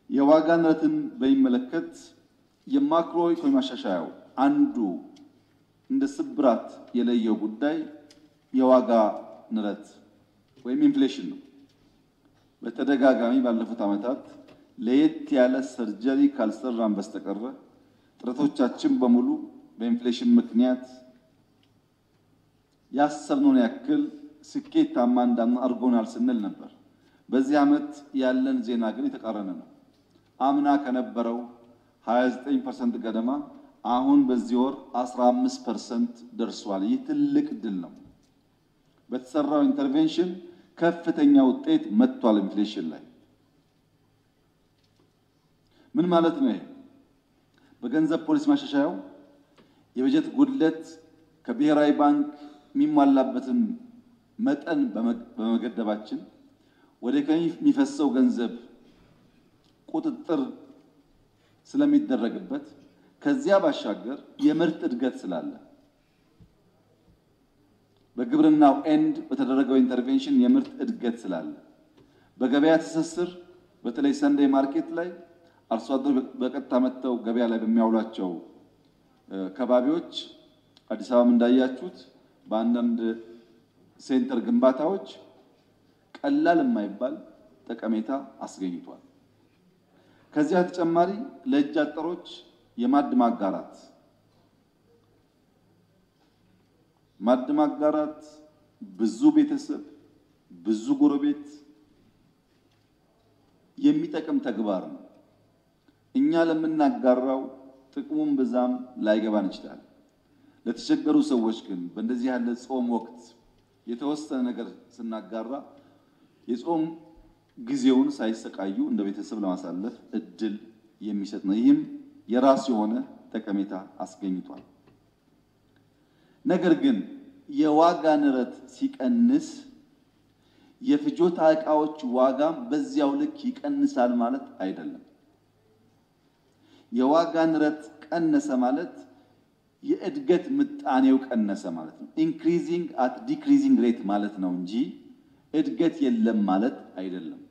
የዋጋ ንረትን በሚመለከት የማክሮ ኢኮኖሚ ማሻሻያው አንዱ እንደ ስብራት የለየው ጉዳይ የዋጋ ንረት ወይም ኢንፍሌሽን ነው። በተደጋጋሚ ባለፉት ዓመታት ለየት ያለ ሰርጀሪ ካልሰራን በስተቀር ጥረቶቻችን በሙሉ በኢንፍሌሽን ምክንያት ያሰብነውን ያክል ስኬታማ እንዳንሆን አድርጎናል ስንል ነበር። በዚህ ዓመት ያለን ዜና ግን የተቃረነ ነው። አምና ከነበረው 29% ገደማ አሁን በዚህ ወር 15% ደርሷል። ይህ ትልቅ ድል ነው። በተሰራው ኢንተርቬንሽን ከፍተኛ ውጤት መጥቷል። ኢንፍሌሽን ላይ ምን ማለት ነው? ይሄ በገንዘብ ፖሊሲ ማሻሻያው የበጀት ጉድለት ከብሔራዊ ባንክ የሚሟላበትን መጠን በመገደባችን ወደ ኢኮኖሚ የሚፈሰው ገንዘብ ቁጥጥር ስለሚደረግበት ከዚያ ባሻገር የምርት እድገት ስላለ በግብርናው ኤንድ በተደረገው ኢንተርቬንሽን የምርት እድገት ስላለ በገበያ ትስስር በተለይ ሰንዴይ ማርኬት ላይ አርሶ አደር በቀጥታ መጥተው ገበያ ላይ በሚያውሏቸው ከባቢዎች አዲስ አበባ እንዳያችሁት በአንዳንድ ሴንተር ግንባታዎች ቀላል የማይባል ጠቀሜታ አስገኝቷል። ከዚያ ተጨማሪ ለእጅ አጠሮች የማዕድ ማጋራት ብዙ ቤተሰብ ብዙ ጎረቤት የሚጠቅም ተግባር ነው። እኛ ለምናጋራው ጥቅሙን በዛም ላይገባን ይችላል። ለተቸገሩ ሰዎች ግን በእንደዚህ ያለ ጾም ወቅት የተወሰነ ነገር ስናጋራ የጾም ጊዜውን ሳይሰቃዩ እንደ ቤተሰብ ለማሳለፍ እድል የሚሰጥ ነው። ይህም የራሱ የሆነ ጠቀሜታ አስገኝቷል። ነገር ግን የዋጋ ንረት ሲቀንስ የፍጆታ ዕቃዎች ዋጋም በዚያው ልክ ይቀንሳል ማለት አይደለም። የዋጋ ንረት ቀነሰ ማለት የእድገት ምጣኔው ቀነሰ ማለት ነው። ኢንክሪዚንግ አት ዲክሪዚንግ ሬት ማለት ነው እንጂ እድገት የለም ማለት አይደለም።